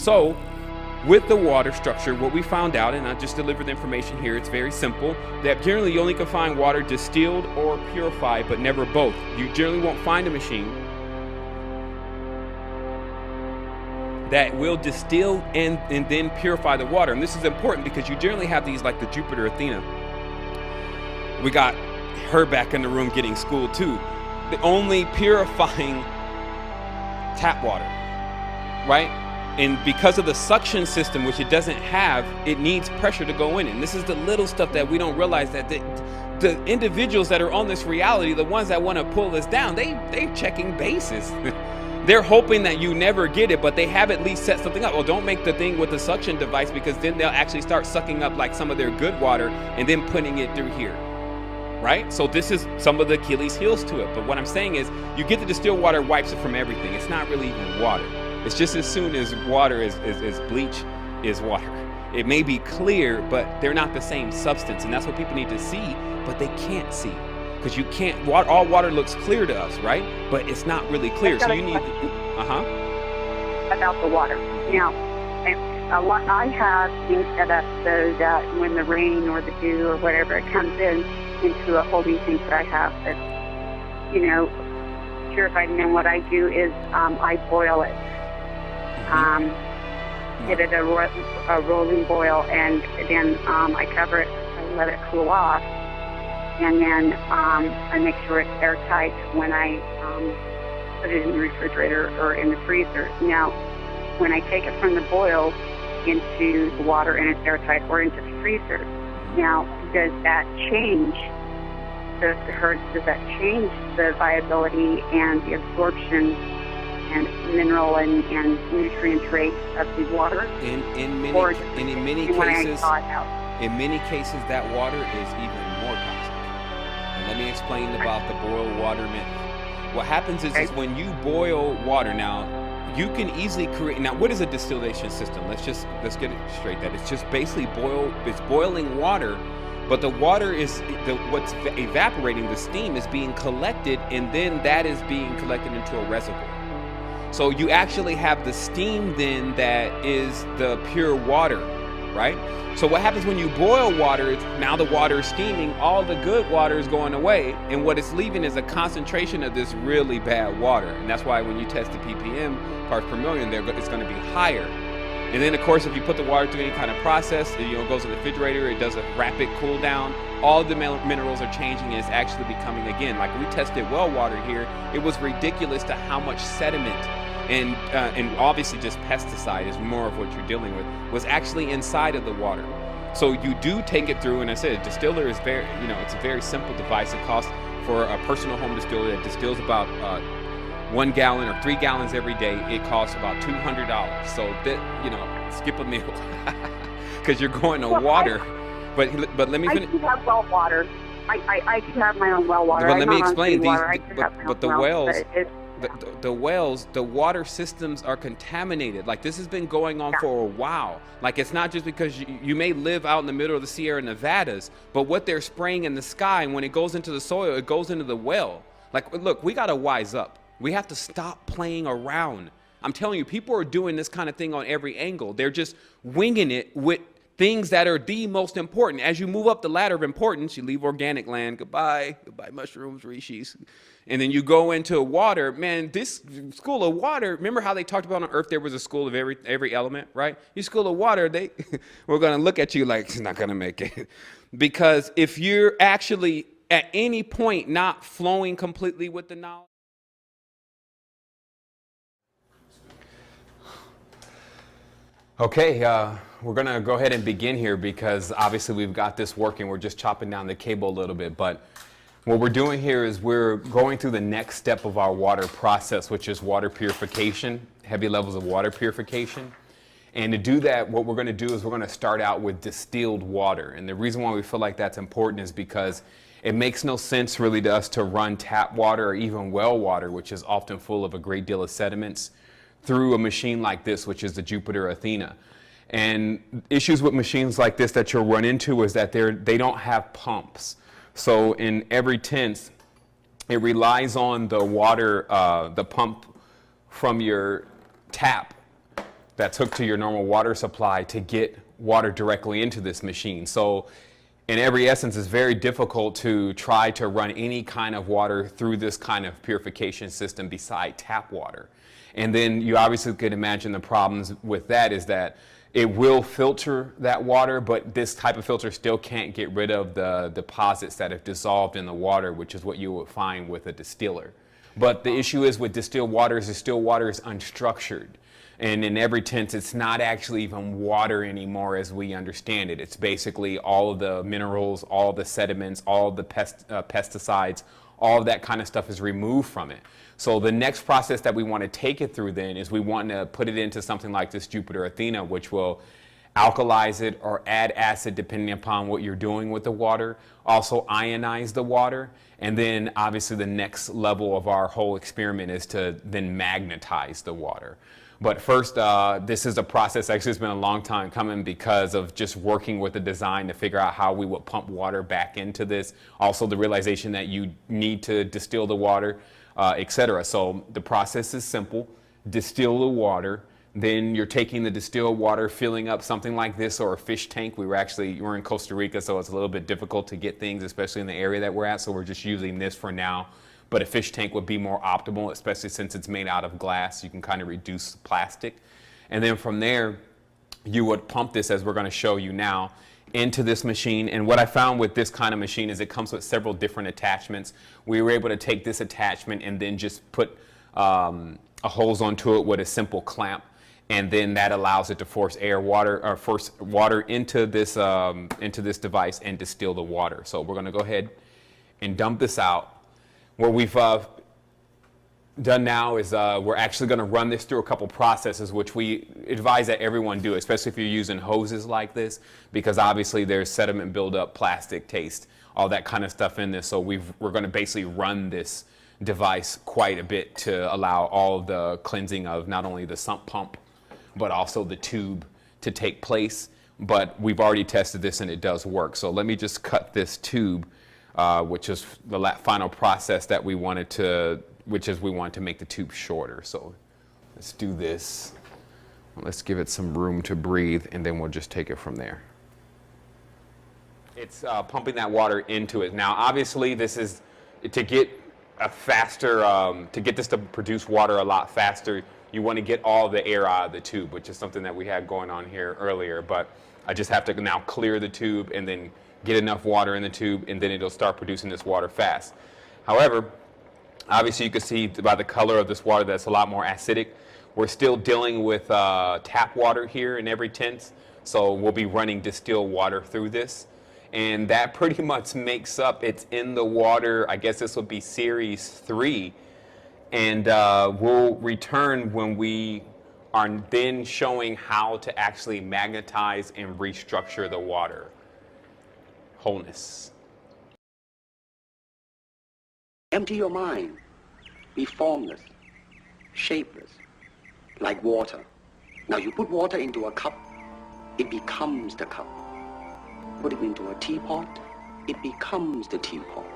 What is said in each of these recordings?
So with the water structure, what we found out, and I just delivered the information here, it's very simple, that generally you only can find water distilled or purified, but never both. You generally won't find a machine that will distill and then purify the water. And this is important because you generally have these like the Jupiter Athena. We got her back in the room getting schooled too. The only purifying tap water, right? And because of the suction system, which it doesn't have, it needs pressure to go in. And this is the little stuff that we don't realize, that the individuals that are on this reality, the ones that want to pull us down, they're checking bases. They're hoping that you never get it, but they have at least set something up. Well, don't make the thing with the suction device, because then they'll actually start sucking up like some of their good water and then putting it through here, right? So this is some of the Achilles heels to it. But what I'm saying is, you get the distilled water, wipes it from everything. It's not really even water. It's just as soon as water is bleach is water. It may be clear, but they're not the same substance. And that's what people need to see, but they can't see. Because you can't, all water looks clear to us, right? But it's not really clear. So you need, about the water. Now, I have things set up so that when the rain or the dew or whatever, it comes into a holding tank that I have that's, purified. And then what I do is I boil it. Give it a rolling boil, and then I cover it, I let it cool off, and then I make sure it's airtight when I put it in the refrigerator or in the freezer. Now, when I take it from the boil into the water and it's airtight, or into the freezer, now does that change the hertz? Does that change the viability and the absorption and mineral and nutrient rates of the water? In many cases, that water is even more toxic. And let me explain about the boiled water myth. What happens is when you boil water, now you can easily create. Now, what is a distillation system? Let's get it straight. That it's just basically it's boiling water, but the water is what's evaporating. The steam is being collected, and then that is being collected into a reservoir. So you actually have the steam then that is the pure water, right? So what happens when you boil water is now the water is steaming, all the good water is going away, and what it's leaving is a concentration of this really bad water. And that's why when you test the ppm, parts per million, it's going to be higher. And then of course, if you put the water through any kind of process, it goes in the refrigerator, it does a rapid cool down, all the minerals are changing, and it's actually becoming, again, like we tested well water here, it was ridiculous to how much sediment and obviously just pesticide is more of what you're dealing with, was actually inside of the water. So you do take it through, and I said, a distiller is very, it's a very simple device. It costs, for a personal home distiller that distills about 1 gallon or 3 gallons every day, it costs about $200. So that, skip a meal, because you're going to water. But let me finish. I do have well water. I do have my own well water. But let me explain these. But the wells. The wells, the water systems are contaminated. Like, this has been going on for a while. Like, it's not just because you may live out in the middle of the Sierra Nevadas, but what they're spraying in the sky, and when it goes into the soil, it goes into the well. Like, look, we got to wise up. We have to stop playing around. I'm telling you, people are doing this kind of thing on every angle. They're just winging it with things that are the most important. As you move up the ladder of importance, you leave organic land, goodbye mushrooms, reishi, and then you go into water. Man, this school of water, remember how they talked about on Earth there was a school of every element, right? Your school of water, we're going to look at you like it's not going to make it. Because if you're actually at any point not flowing completely with the knowledge. Okay, we're going to go ahead and begin here, because obviously we've got this working. We're just chopping down the cable a little bit, but what we're doing here is we're going through the next step of our water process, which is water purification, heavy levels of water purification. And to do that, what we're going to do is we're going to start out with distilled water. And the reason why we feel like that's important is because it makes no sense really to us to run tap water or even well water, which is often full of a great deal of sediments, through a machine like this, which is the Jupiter Athena. And issues with machines like this that you'll run into is that they don't have pumps. So in every tense, it relies on the water, the pump from your tap that's hooked to your normal water supply to get water directly into this machine. So in every essence, it's very difficult to try to run any kind of water through this kind of purification system beside tap water. And then you obviously could imagine the problems with that is that it will filter that water, but this type of filter still can't get rid of the deposits that have dissolved in the water, which is what you would find with a distiller. But the issue is with distilled water is unstructured. And in every sense, it's not actually even water anymore as we understand it. It's basically all of the minerals, all the sediments, all the pesticides, all of that kind of stuff is removed from it. So the next process that we want to take it through then is we want to put it into something like this Jupiter Athena, which will alkalize it or add acid depending upon what you're doing with the water, also ionize the water, and then obviously the next level of our whole experiment is to then magnetize the water. But first, this is a process, actually it's been a long time coming because of just working with the design to figure out how we would pump water back into this. Also the realization that you need to distill the water, etc. So the process is simple: distill the water, then you're taking the distilled water, filling up something like this or a fish tank. We're in Costa Rica, so it's a little bit difficult to get things, especially in the area that we're at, so we're just using this for now. But a fish tank would be more optimal, especially since it's made out of glass. You can kind of reduce plastic. And then from there, you would pump this, as we're going to show you now, into this machine. And what I found with this kind of machine is it comes with several different attachments. We were able to take this attachment and then just put a hose onto it with a simple clamp. And then that allows it to force water into this device and distill the water. So we're going to go ahead and dump this out. What we've done now is we're actually going to run this through a couple processes, which we advise that everyone do, especially if you're using hoses like this, because obviously there's sediment buildup, plastic taste, all that kind of stuff in this. So we're going to basically run this device quite a bit to allow all of the cleansing of not only the sump pump, but also the tube to take place. But we've already tested this and it does work. So let me just cut this tube, which is the final process that we wanted to, we wanted to make the tube shorter. So let's do this. Let's give it some room to breathe, and then we'll just take it from there. It's pumping that water into it. Now, obviously, this is to get a faster, to get this to produce water a lot faster. You want to get all the air out of the tube, which is something that we had going on here earlier. But I just have to now clear the tube and then get enough water in the tube, and then it'll start producing this water fast. However, obviously you can see by the color of this water that's a lot more acidic. We're still dealing with tap water here in every tense, so we'll be running distilled water through this. And that pretty much makes up, it's in the water, I guess this would be series 3. And we'll return when we are then showing how to actually magnetize and restructure the water. Wholeness. Empty your mind. Be formless, shapeless, like water. Now you put water into a cup, it becomes the cup. Put it into a teapot, it becomes the teapot.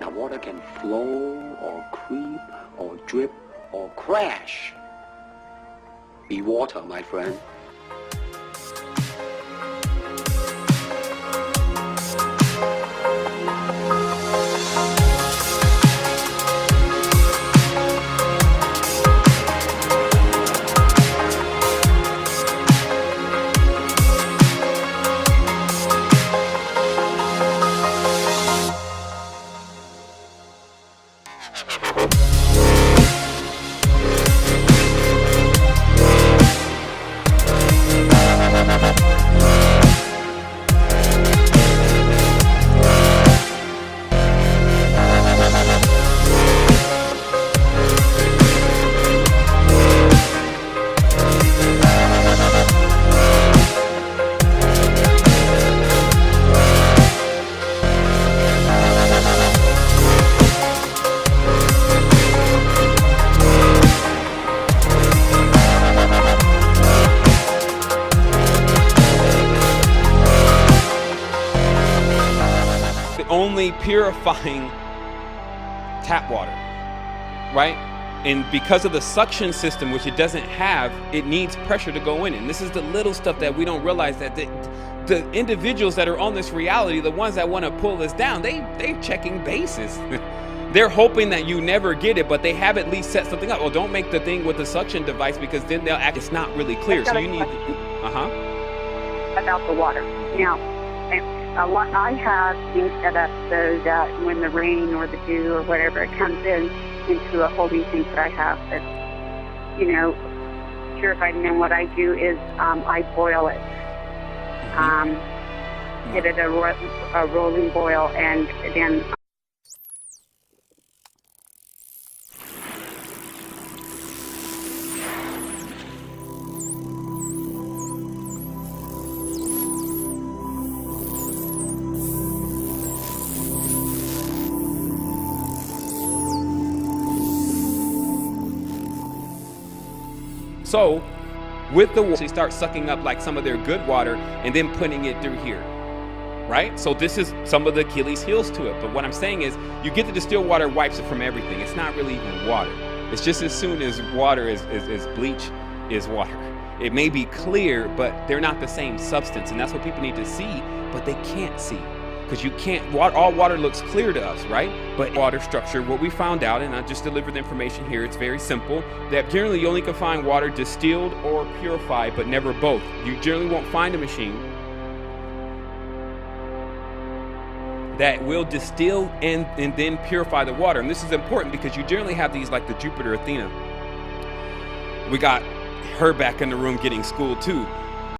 Now water can flow or creep or drip or crash. Be water, my friend. Only purifying tap water, right? And because of the suction system, which it doesn't have, it needs pressure to go in. And this is the little stuff that we don't realize, that the individuals that are on this reality, the ones that want to pull us down, they're checking bases. They're hoping that you never get it, but they have at least set something up. Well, don't make the thing with the suction device, because then they'll act, it's not really clear. So you need, about the water. Now, I have things set up so that when the rain or the dew or whatever, it comes into a holding tank that I have that's, purified. And then what I do is I boil it. Give it a rolling boil, and then so with the water, they start sucking up like some of their good water and then putting it through here, right? So this is some of the Achilles heels to it. But what I'm saying is, you get the distilled water, wipes it from everything. It's not really even water. It's just as soon as water is bleach is water. It may be clear, but they're not the same substance. And that's what people need to see, but they can't see. Because you can't, all water looks clear to us, right? But water structure, what we found out, and I just delivered the information here, it's very simple, that generally you only can find water distilled or purified, but never both. You generally won't find a machine that will distill and then purify the water. And this is important because you generally have these like the Jupiter Athena. We got her back in the room getting schooled too.